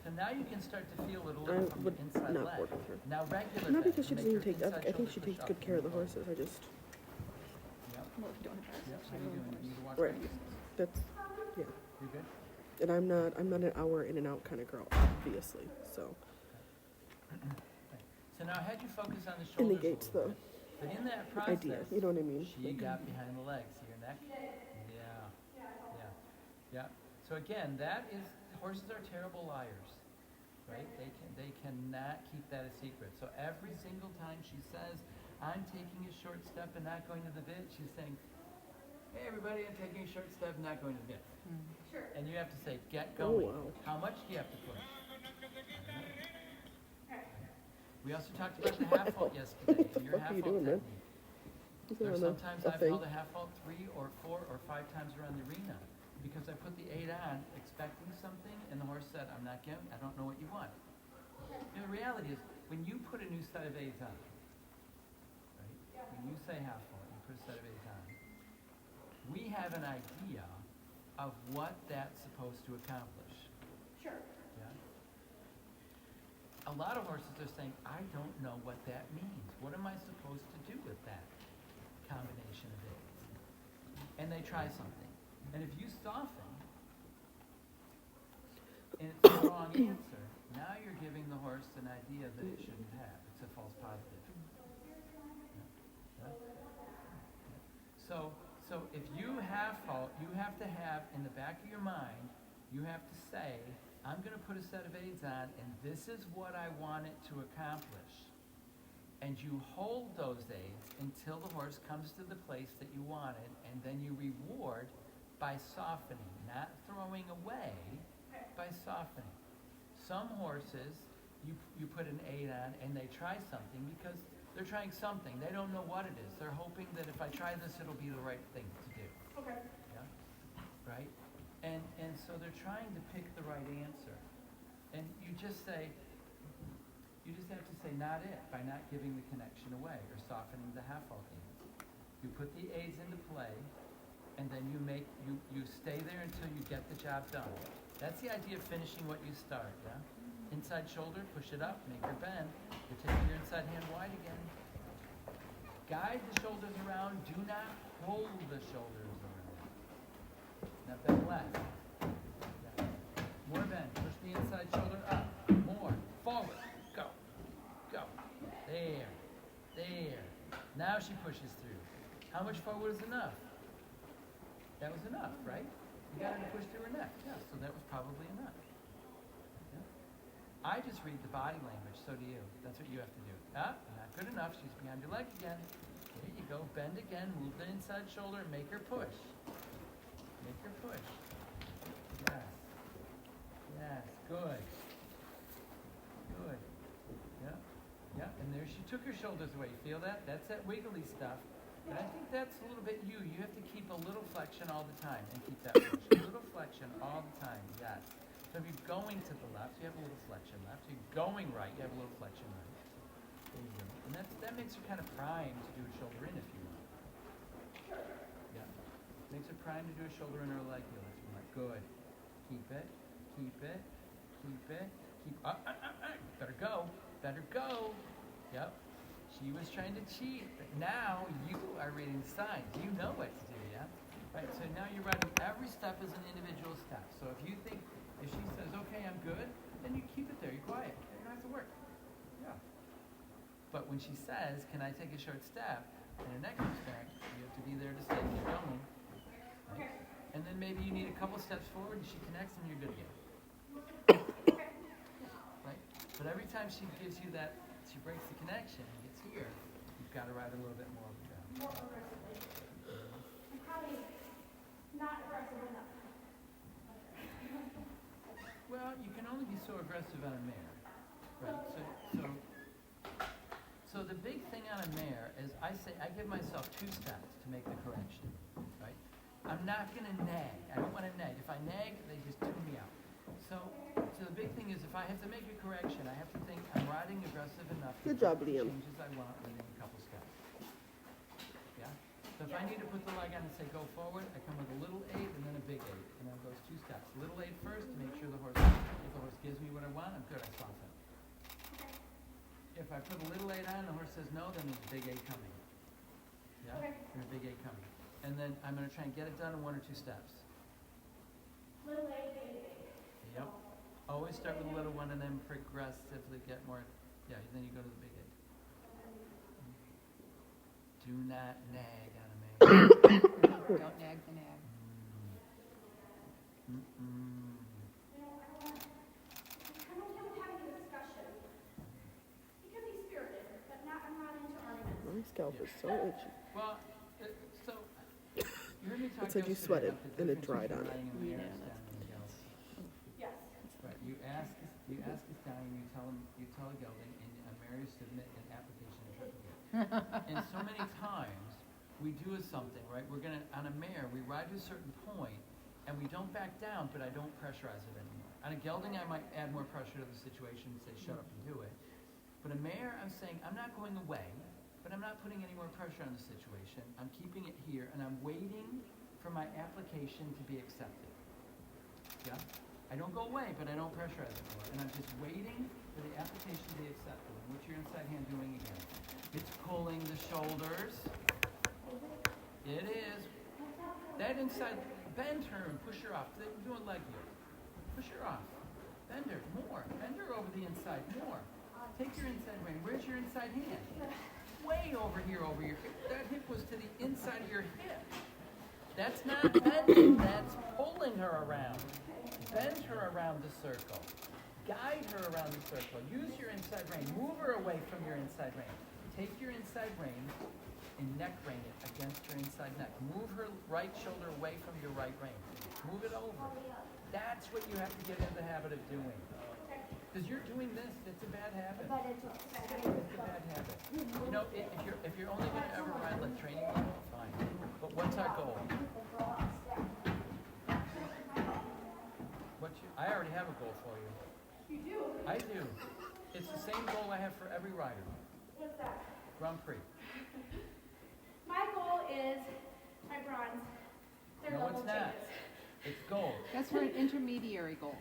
So now you can start to feel it a I little from the would inside not leg. board with her. Now regular Not bend. because she Make doesn't your even take, inside I think shoulder she push takes up good care of the and move. horses. I just, Yep. Well, if you don't have access Yep. to How your you own doing? horse. You need to watch Right. my uses. that's, yeah. You good? And I'm not an hour in and out kind of girl, obviously. So, So now I had you focus on the it shoulders. negates a the little bit. But in that process, idea. You know what I mean? she got behind the legs. See your neck? Yeah. Yeah. So again, that is, horses are terrible liars, right? They cannot keep that a secret. So every single time she says, I'm taking a short step and not going to the bit, she's saying, hey everybody, I'm taking a short step and not going to the bit. Sure. And you have to say, get Oh, going. wow. How much do you have to push? We also talked about the half halt yesterday. And your fuck are half you halt doing, man? technique. is There there are a, sometimes a I've thing? held a half halt 3 or 4 or 5 times around the arena because I put the 8 on expecting something and the horse said, I'm not getting, I don't know what you want. And the reality is, when you put a new set of 8s on, right? When you say half halt, you put a set of 8s on, we have an idea of what that's supposed to accomplish. Sure. Yeah. A lot of horses are saying, I don't know what that means. What am I supposed to do with that combination of aids? And they try something. And if you soften, and it's the wrong answer, now you're giving the horse an idea that it shouldn't have. It's a false positive. Yeah. So if you half halt, you have to have in the back of your mind, you have to say, I'm going to put a set of aids on, and this is what I want it to accomplish. And you hold those aids until the horse comes to the place that you want it, and then you reward by softening, not throwing away, by softening. Some horses, you put an aid on, and they try something because they're trying something. They don't know what it is. They're hoping that if I try this, it'll be the right thing to do. Okay. Yeah? Right? And so they're trying to pick the right answer. And you just say, you just have to say not it by not giving the connection away or softening the half halt aids. You put the aids into play, and then you stay there until you get the job done. That's the idea of finishing what you start, yeah? Inside shoulder, push it up, make your bend. You're taking your inside hand wide again. Guide the shoulders around, do not hold the shoulders around. Now bend left. Yeah. More bend. Push the inside shoulder up. More. Forward. Go. Go. There. There. Now she pushes through. How much forward is enough? That was enough, right? You got her to push through her neck. Yeah, so that was probably enough. Yeah. I just read the body language, so do you. That's what you have to do. Ah, not good enough. She's behind your leg again. There you go. Bend again. Move the inside shoulder and make her push. Make her push. Yes. Yes. Good. Good. Yeah. Yeah. And there she took her shoulders away. You feel that? That's that wiggly stuff. But I think that's a little bit you. You have to keep a little flexion all the time and keep that push. A little flexion all the time. Yes. So if you're going to the left, you have a little flexion left. If you're going right, you have a little flexion right. There you go. And that makes her kind of primed to do a shoulder in if you want. Yeah. Makes her primed to do a shoulder in or leg heel if you want. Good. Keep it. Keep it. Keep it. Keep. Better go. Better go. Yep. She was trying to cheat, but now you are reading signs. You know what to do, yeah? Right, so now you're writing every step as an individual step. So if you think, if she says, okay, I'm good, then you keep it there. You're quiet. You don't have to work. Yeah. But when she says, can I take a short step, and her neck comes back, you have to be there to say, keep going. Right? And then maybe you need a couple steps forward, and she connects, and you're good again. Right? But every time she gives you that, she breaks the connection and gets here, you've got to write a little bit more of it down. More aggressively. I'm probably not aggressive enough. Well, you can only be so aggressive on a mare, right? So the big thing on a mare is I give myself 2 steps to make the correction, right? I'm not going to nag. I don't want to nag. If I nag, they just tune me out. So the big thing is if I have to make a correction, I have to think I'm riding aggressive enough to Good job, make the Liam. changes I want within a couple steps. Yeah? So if I need to put the leg on and say go forward, I come with a little 8 and then a big 8. And then those 2 steps. Little 8 first to make sure if the horse gives me what I want, I'm good, I soften. If I put a little 8 on and the horse says no, then there's a big 8 coming. Yeah? Okay. There's a big 8 coming. And then I'm going to try and get it done in 1 or 2 steps. Little A, big A. Yep. Always start with a little one and then progressively get more. Yeah, then you go to the big 8. Do not nag on a man. Don't nag the nag. I'm okay with having a discussion. Because he's spirited, but I'm not into arguments. My scalp is so itchy. Well, so you heard me talk It's like you yesterday sweated about the and it difference dried on between it. riding a mare Yeah, and that's standing a gelding. Yes. Right. You ask a stallion, you tell a gelding, and a mare you submit an application to triplicate. And so many times we do something, right? We're gonna on a mare, we ride to a certain point, and we don't back down, but I don't pressurize it anymore. On a gelding, I might add more pressure to the situation and say, shut up and do it. But a mare, I'm saying, I'm not going away, but I'm not putting any more pressure on the situation. I'm keeping it here, and I'm waiting for my application to be accepted. Yeah? I don't go away, but I don't pressurize it more. And I'm just waiting for the application to be accepted. And what's your inside hand doing again? It's pulling the shoulders. It is. That inside, bend her and push her off. We're doing leg here. Push her off. Bend her, more. Bend her over the inside, more. Take your inside rein. Where's your inside hand? Way over here, over your hip. That hip was to the inside of your hip. That's not bending, that's pulling her around. Bend her around the circle. Guide her around the circle. Use your inside rein. Move her away from your inside rein. Take your inside rein and neck rein it against your inside neck. Move her right shoulder away from your right rein. Move it over. That's what you have to get into the habit of doing. Because you're doing this, it's a bad habit. It's a bad habit. You know, if you're only going to ever ride like training level, fine. But what's our goal? I already have a goal for you. You do? I do. It's the same goal I have for every rider. What's that? Grand Prix. My goal is my bronze. They're No, level it's not. changes. It's gold. That's for an intermediary goal.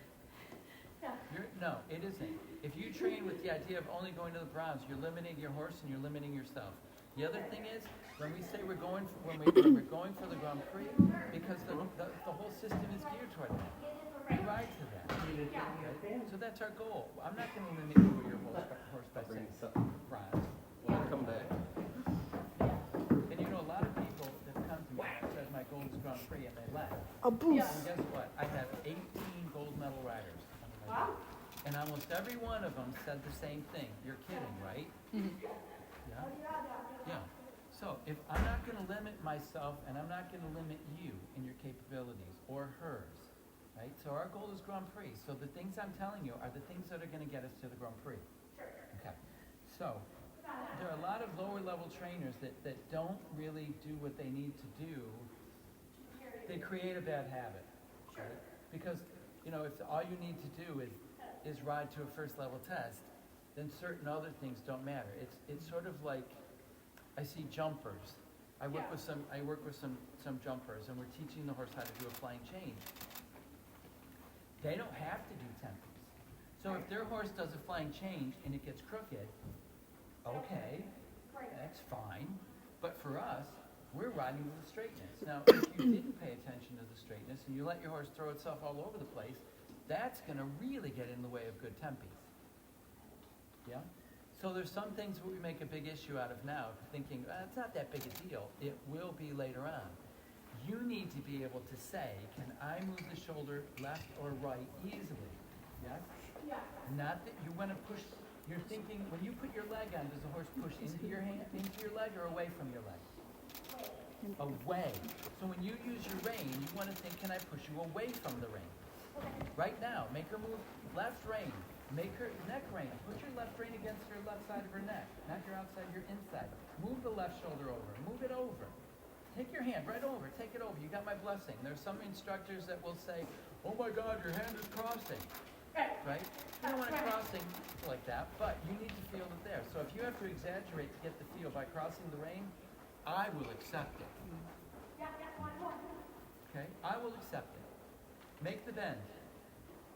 Yeah. No, it isn't. If you train with the idea of only going to the bronze, you're limiting your horse and you're limiting yourself. The other thing is, when we say we're going for, when we're going for the Grand Prix, because the whole system is geared toward that. We ride to that. Right? So that's our goal. I'm not going to limit you or your horse by saying bronze. When I come back. And you know, a lot of people that come to me, that says my Gold's Grand Prix and they left. A boost. And guess what? I have 18 gold medal riders. Wow. And almost every one of them said the same thing. You're kidding, right? Yeah? Yeah. So if I'm not going to limit myself and I'm not going to limit you in your capabilities or hers, right? So our goal is Grand Prix. So the things I'm telling you are the things that are going to get us to the Grand Prix. Okay. So there are a lot of lower level trainers that don't really do what they need to do. They create a bad habit. Right? Because, you know, if all you need to do is ride to a first level test, then certain other things don't matter. It's sort of like, I see jumpers. I work with some jumpers, and we're teaching the horse how to do a flying change. They don't have to do tempies. So if their horse does a flying change and it gets crooked, okay, that's fine. But for us, we're riding with the straightness. Now, if you didn't pay attention to the straightness and you let your horse throw itself all over the place, that's going to really get in the way of good tempies. Yeah? So there's some things that we make a big issue out of now, thinking, it's not that big a deal. It will be later on. You need to be able to say, can I move the shoulder left or right easily? Yes? Yeah. Not that you want to push, you're thinking, when you put your leg on, does the horse push into your hand, into your leg, or away from your leg? Away. So when you use your rein, you want to think, can I push you away from the rein? Right now, make her move left rein. Make her neck rein. Put your left rein against your left side of her neck. Not your outside, your inside. Move the left shoulder over. Move it over. Take your hand right over. Take it over. You got my blessing. There's some instructors that will say, oh my God, your hand is crossing. Right? You don't want it crossing like that, but you need to feel it there. So if you have to exaggerate to get the feel by crossing the rein, I will accept it. Okay? I will accept it. Make the bend.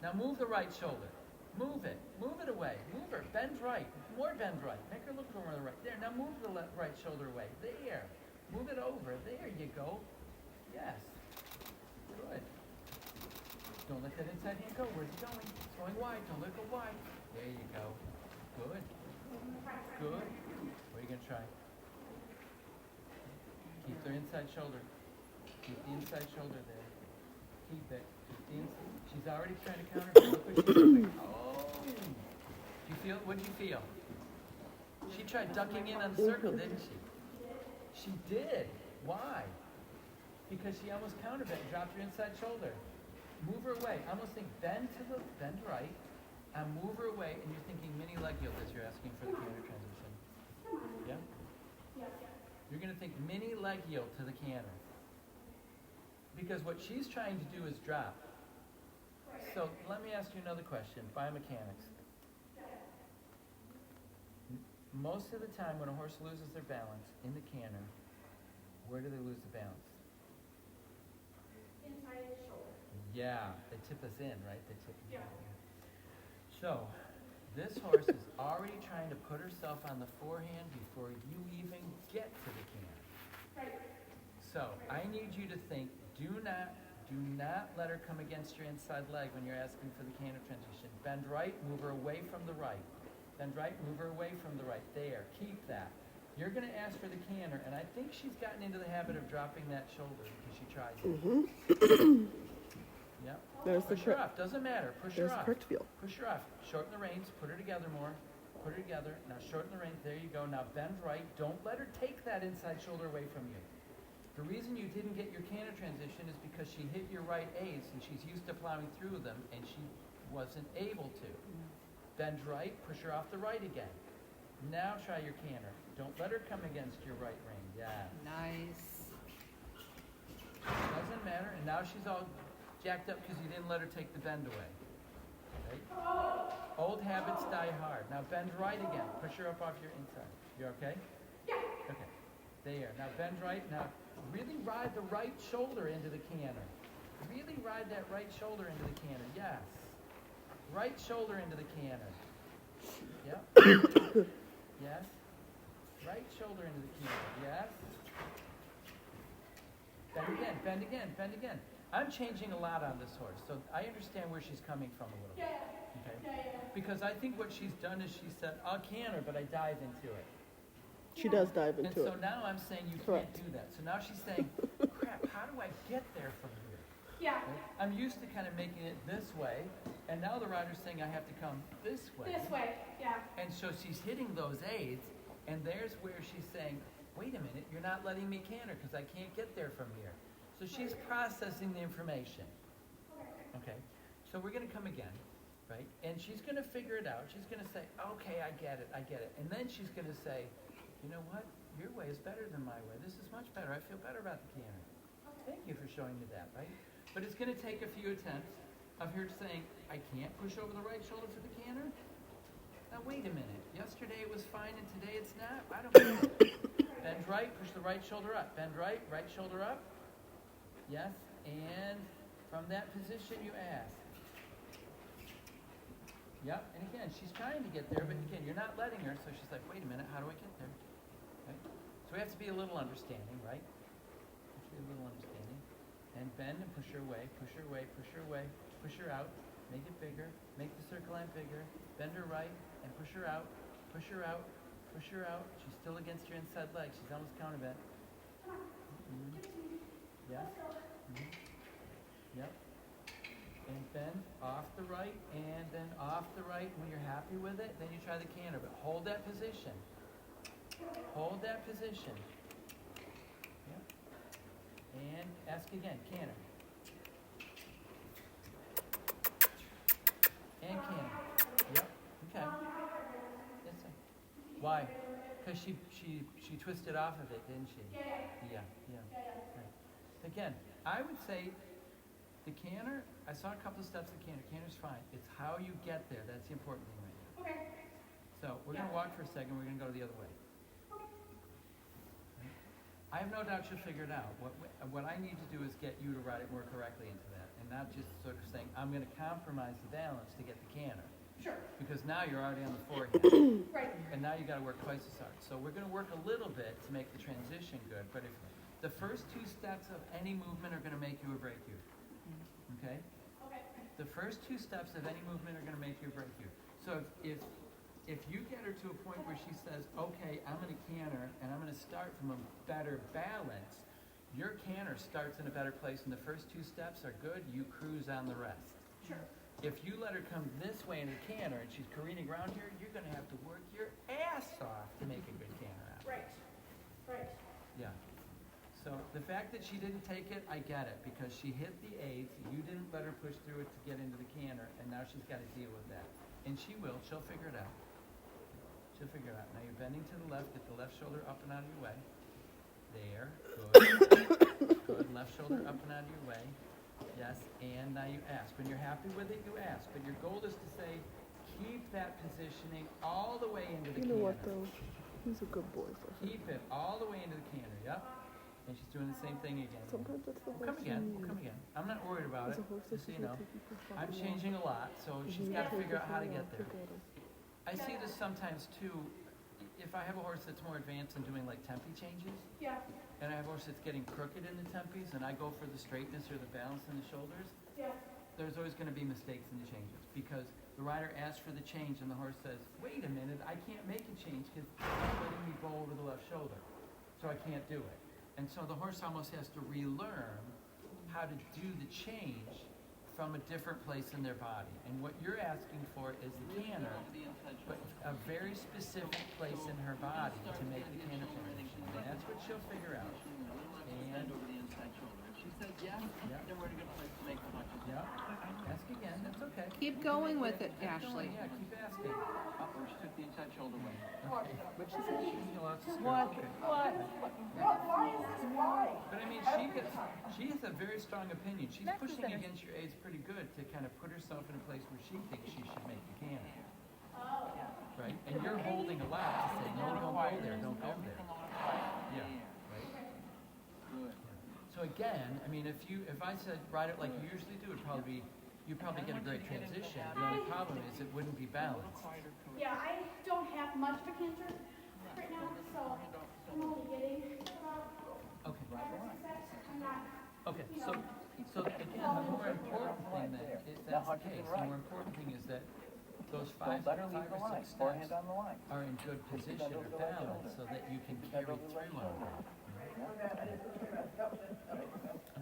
Now move the right shoulder. Move it. Move it away. Move her. Bend right. More bend right. Make her look over the right. There. Now move the right shoulder away. There. Move it over. There you go. Yes. Good. Don't let that inside hand go. Where's it going? It's going wide. Don't let it go wide. There you go. Good. Good. What are you going to try? Keep their inside shoulder. Keep the inside shoulder there. Keep it. Keep the inside. She's already trying to counter. Look what she's doing. Oh. Do you feel? What did you feel? She tried ducking in on the circle, didn't she? She did. Why? Because she almost counterbent and dropped her inside shoulder. Move her away. Almost think bend right, and move her away, and you're thinking mini leg yield as you're asking for the canter transition. Yeah? You're going to think mini leg yield to the canter. Because what she's trying to do is drop. So let me ask you another question. Biomechanics. Most of the time when a horse loses their balance in the canter, where do they lose the balance? Inside the shoulder. Yeah, they tip us in, right? They tip us in. So this horse is already trying to put herself on the forehand before you even get to the canter. Right. So I need you to think, do not let her come against your inside leg when you're asking for the canter transition. Bend right, move her away from the right. Bend right, move her away from the right. There, keep that. You're going to ask for the canter, and I think she's gotten into the habit of dropping that shoulder because she tries it. Yep. There's the Push her correct. off. Doesn't matter. Push her There's off. correct feel. Push her off. Shorten the reins. Put her together more. Put her together. Now shorten the reins. There you go. Now bend right. Don't let her take that inside shoulder away from you. The reason you didn't get your canter transition is because she hit your right A's and she's used to plowing through them and she wasn't able to. Bend right. Push her off the right again. Now try your canter. Don't let her come against your right rein. Yeah. Nice. Doesn't matter. And now she's all jacked up because you didn't let her take the bend away. Right? Old habits die hard. Now bend right again. Push her up off your inside. You okay? Yeah. Okay. There. Now bend right. Now really ride the right shoulder into the canter. Really ride that right shoulder into the canter. Yes. Right shoulder into the canter. Yep. Yes. Right shoulder into the canter. Yes. Bend again. Bend again. Bend again. I'm changing a lot on this horse, so I understand where she's coming from a little bit. Okay? Because I think what she's done is she said, I'll canter, but I dive into it. She does dive And into so it. now I'm saying you Correct. can't do that. So now she's saying, crap, how how do I get there from here? Yeah, Right? I'm used to kind of making it this way, and now the rider's saying I have to come this way. this way, yeah. And so she's hitting those aids, and there's where she's saying, wait a minute, you're not letting me canter because I can't get there from here. So she's processing the information. Okay, so we're going to come again, right? And she's going to figure it out. She's going to say, okay, I get it. And then she's going to say, you know what? Your way is better than my way. This is much better. I feel better about the canter. Thank you for showing me that, right? But it's going to take a few attempts of her saying, I can't push over the right shoulder for the canter? Now, wait a minute. Yesterday it was fine and today it's not? I don't get it. Bend right, push the right shoulder up. Bend right, right shoulder up. Yes, and from that position you ask. Yep, and again, she's trying to get there, but again, you're not letting her, so she's like, wait a minute, how do I get there? Right? So we have to be a little understanding, right? Have to be a little understanding. And bend and push her away, push her away, push her away, push her out, make it bigger, make the circle line bigger, bend her right, and push her out, push her out, push her out. She's still against your inside leg, she's almost counterbent. Mm-hmm. Yes? Mm-hmm. Yep. And bend off the right, and then off the right. When you're happy with it, then you try the canter, but hold that position. Hold that position. Yep. And ask again, canter. And canter. Yep. Okay. Yes, sir. Why? Because she twisted off of it, didn't she? Yeah. Right. Again, I would say the canter, I saw a couple of steps of the canter. Canter's fine. It's how you get there. That's the important thing right now. Okay. So we're going to walk for a second. We're going to go the other way. I have no doubt she'll figure it out. What I need to do is get you to ride it more correctly into that, and not just sort of saying, I'm going to compromise the balance to get the canter. Sure. Because now you're already on the forehead, Right. and now you got to work twice as hard. So we're going to work a little bit to make the transition good, but if the first two steps of any movement are going to make you or break you. Okay? Okay. The first two steps of any movement are going to make you or break you. So if you get her to a point where she says, okay, I'm going to canter, and I'm going to start from a better balance, your canter starts in a better place, and the first two steps are good, you cruise on the rest. Sure. If you let her come this way in the canter, and she's careening around here, you're going to have to work your ass off to make a good canter out. Right. Right. Yeah. So the fact that she didn't take it, I get it, because she hit the aids, you didn't let her push through it to get into the canter, and now she's got to deal with that. And she will, she'll figure it out. She'll figure it out. Now you're bending to the left, get the left shoulder up and out of your way. There, good. Good, left shoulder up and out of your way. Yes, and now you ask. When you're happy with it, you ask. But your goal is to say, keep that positioning all the way into the You know what canter. though? He's a good boy for her. Keep it all the way into the canter, yep. And she's doing the same thing again. Sometimes that's the We'll come horse again, you we'll come need. again. I'm not worried about As it, a horse just so that you know. take you for a I'm fucking changing a lot, so walk. she's You got to take figure her out how to for a get walk there. together. I see this sometimes too, if I have a horse that's more advanced and doing like tempi changes, Yeah. and I have a horse that's getting crooked in the tempis, and I go for the straightness or the balance in the shoulders, Yeah. there's always going to be mistakes in the changes, because the rider asks for the change, and the horse says, wait a minute, I can't make a change because it's letting me go over the left shoulder, so I can't do it. And so the horse almost has to relearn how to do the change from a different place in their body. And what you're asking for is the canter, but a very specific place in her body to make the canter transition. And that's what she'll figure out. And over the inside shoulder. If she says yes, Yeah. then we're in a good place to make the punches. yeah, ask again. That's okay. Keep going with it, Keep Ashley. going, yeah, keep asking. Up where she took the inside shoulder away. Okay. But she said she didn't allow us to What? Okay. What? But I mean, she has a very strong opinion. She's pushing against your aids pretty good to kind of put herself in a place where she thinks she should make the canter. Right? And you're holding a lot to say, no, don't go there, don't go there. Yeah. Right? Good. So again, I mean, if I said ride it like you usually do, you'd probably get a great transition. The only problem is it wouldn't be balanced. Yeah, I don't have much of a canter right now, so I'm only getting about Okay. 5 or 6 steps. I'm not. Okay, so again, the more important thing then, if that's the case, the more important thing is that those five Don't let her leave the or line. 6 Forehand steps on the line. are in good position or balance so that you can carry through on them.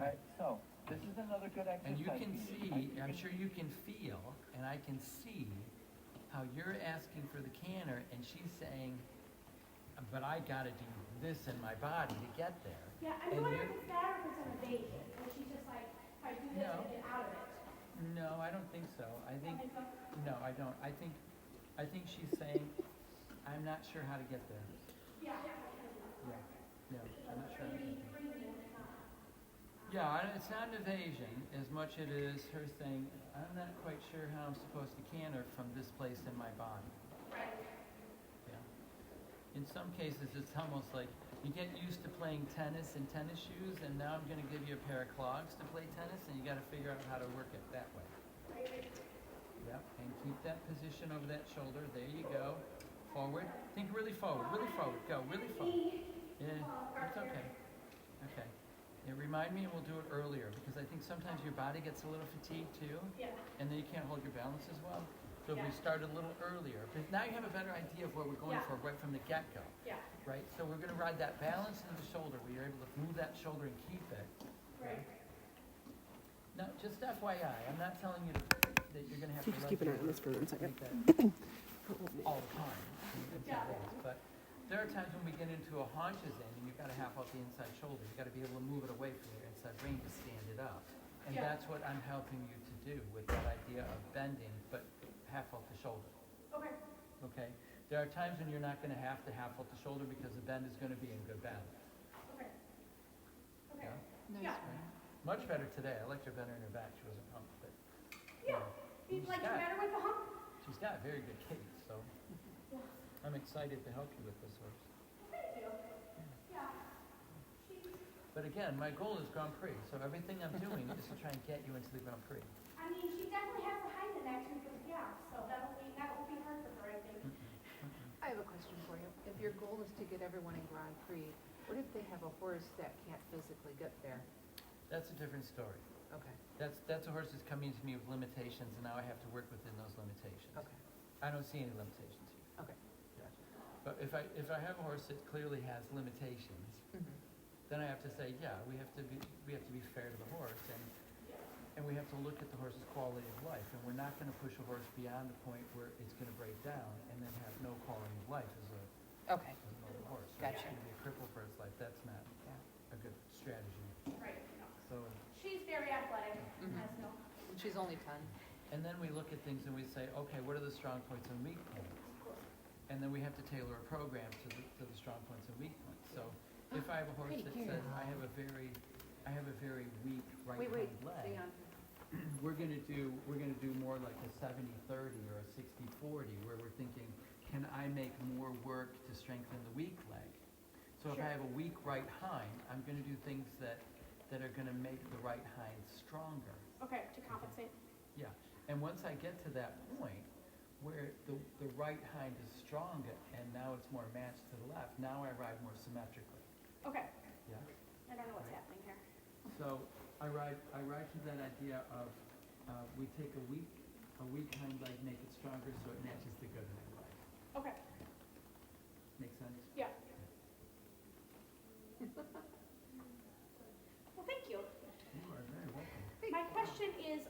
I Alright, so, this is another good exercise. And you can for see, I'm sure you can feel, and I can see how you're asking for the canter and she's saying, but I gotta do this in my body to get there. Yeah, I'm And wondering you're- if it's that or if it's an evasion, and she's just like, if I do this, No. I get out of it. No, I don't think so. I think, Think so? no, I don't. I think she's saying, I'm not sure how to get there. Yeah. Yeah, no, I'm not sure. how to get there. Yeah, it's not an evasion as much it is her saying, I'm not quite sure how I'm supposed to canter from this place in my body. Yeah. In some cases, it's almost like you get used to playing tennis in tennis shoes, and now I'm going to give you a pair of clogs to play tennis, and you got to figure out how to work it that way. Yep, and keep that position over that shoulder. There you go. Forward. Think really forward. Really forward. Go. Really forward. Yeah, it's okay. Okay. Yeah, remind me, and we'll do it earlier, because I think sometimes your body gets a little fatigued too, Yeah. and then you can't hold your balance as well. So if we start a little earlier, because now you have a better idea of what we're going for right from the get-go. Yeah. Right? So we're going to ride that balance into the shoulder, where you're able to move that shoulder and keep it. Right. Now, just FYI, I'm not telling you that you're going to have So to just let keep an eye on your this for 1 second. like that all the time. in 10 days. But there are times when we get into a haunches in, and you've got to half out the inside shoulder. You've got to be able to move it away from your inside brain to stand it up. And Yeah. that's what I'm helping you to do with that idea of bending, but half out the shoulder. Okay. Okay? There are times when you're not going to have out the shoulder because the bend is going to be in good balance. Okay. Okay. Yeah? Nice Yeah. one. Much better today. I liked her better in her back. She wasn't pumped, but Yeah. You She's like it got- better with the hump? she's got very good kicks, so I'm excited to help you with this horse. Thank you. Yeah. But again, my goal is Grand Prix, so everything I'm doing is to try and get you into the Grand Prix. I mean, she definitely has the height in action for the gap, so that won't be hard for her, I think. I have a question for you. If your goal is to get everyone in Grand Prix, what if they have a horse that can't physically get there? That's a different story. Okay, That's a horse that's coming to me with limitations, and now I have to work within those limitations. okay, I don't see any limitations here. okay. But if I have a horse that clearly has limitations, Mhm. then I have to say, yeah, we have to be fair to the horse, and we have to look at the horse's quality of life, and we're not going to push a horse beyond the point where it's going to break down and then have no quality of life as Okay, an older horse. Right? Gotcha. It's going to be a cripple for its life. That's not yeah. a good strategy. Right, no. So, She's very athletic, Mhm. has no, And she's only 10. and then we look at things and we say, okay, what are the strong points and weak points? And then we have to tailor a program to the strong points and weak points. So if I have a horse that says I have a very weak right Wait, hind stay leg, on. we're gonna do more like a 70-30 or a 60-40, where we're thinking, can I make more work to strengthen the weak leg? So if I have a weak right hind, I'm gonna do things that are gonna make the right hind stronger. okay, to compensate. Yeah, and once I get to that point where the right hind is stronger and now it's more matched to the left, now I ride more symmetrically. Okay, Yeah. I don't know what's happening here. So I ride to that idea of we take a weak hind leg, make it stronger so it matches the good hind leg. Okay, Make sense? yeah. Well, thank you. You are very welcome. My question is,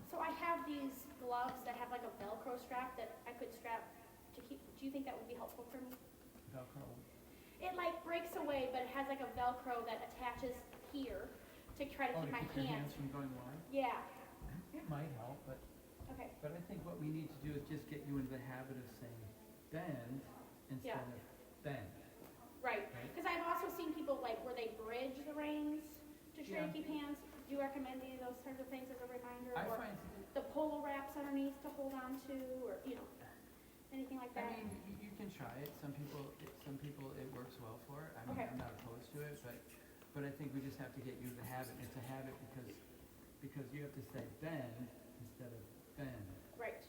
so I have these gloves that have like a Velcro strap that I could strap to keep, do you think that would be helpful for me? Velcro. It like breaks away, but it has like a Velcro that attaches here to try to Oh, keep to my keep your hands hands. from going wide? Yeah, It might help, but okay, I think what we need to do is just get you into the habit of saying bend instead Yeah. of bend. right. Because I've also seen people like where they bridge the reins to try to Yeah. keep hands. Do you recommend any of those sorts of things as a reminder? I Or find, the polo wraps underneath to hold on to, or, anything like I that? mean, you can try it. Some people it works well for. I mean, Okay. I'm not opposed to it, but I think we just have to get you the habit. It's a habit because you have to say bend instead of bend. Right,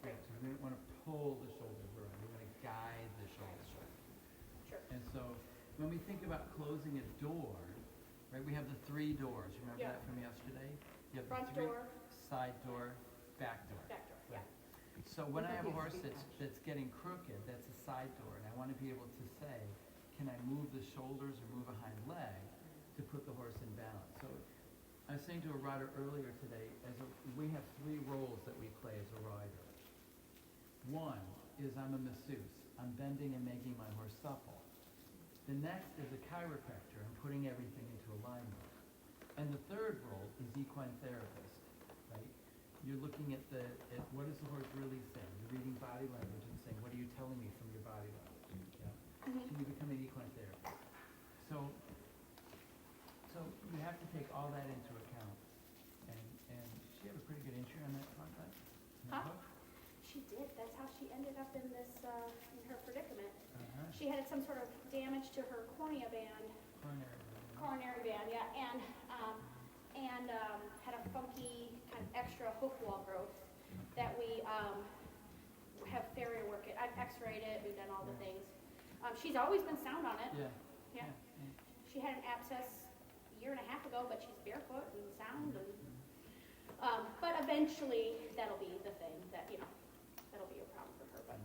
Right. So we don't want to pull the shoulders around. We want to guide the shoulders around. sure. And so when we think about closing a door, right, we have the 3 doors. Remember Yeah. that from yesterday? You have Front the 3, door. side door, back door. Back door, yeah. Right. So when I have a horse that's getting crooked, that's a side door, and I want to be able to say, can I move the shoulders or move a hind leg to put the horse in balance? So I was saying to a rider earlier today, we have 3 roles that we play as a rider. One is I'm a masseuse. I'm bending and making my horse supple. The next is a chiropractor. I'm putting everything into alignment. And the third role is equine therapist, right? You're looking at what is the horse really saying? You're reading body language and saying, what are you telling me from your body language? Yeah? So you become an equine therapist. So you have to take all that into account. And she had a pretty good entry on that front leg. Huh? She did. That's how she ended up in this, in her predicament. Uh-huh. She had some sort of damage to her cornea band, coronary band, yeah, and had a funky kind of extra hook wall growth that we have farrier work it. I've x-rayed it. We've done all the things. She's always been sound on it. Yeah. Yeah. She had an abscess a year and a half ago, but she's barefoot and sound. And but eventually that'll be the thing that that'll be a problem for her. But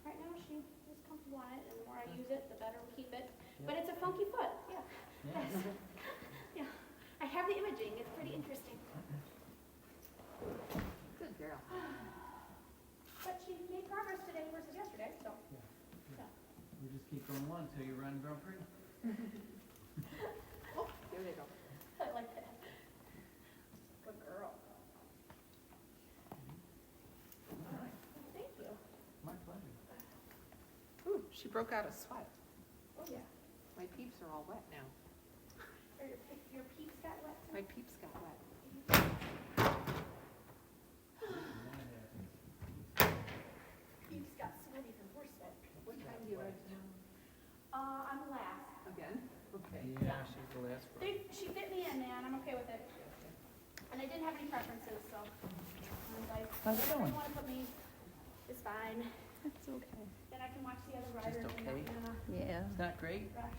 right now she is comfortable on it, and the more I use it, the better we keep it. But it's a funky foot. Yeah. Yeah. Yeah. I have the imaging. It's pretty interesting. Good girl. But she made progress today versus yesterday, so. Yeah. We just keep going on until you run Grand Prix. Oh, there they go. I like that. Good girl. Thank you. My pleasure. Ooh, she broke out a sweat. Oh yeah. My peeps are all wet now. Or your peeps got wet too? My peeps got wet. Peeps got sweaty from horse sweat. What time do you ride tomorrow? I'm last. Again? Okay. Yeah, she's the last one. She fit me in, man. I'm okay with it. And I didn't have any preferences, so I was like, How's it whatever going? you want to put me is fine. It's okay. Then I can watch the other riders okay? and not Yeah. It's not great? rush.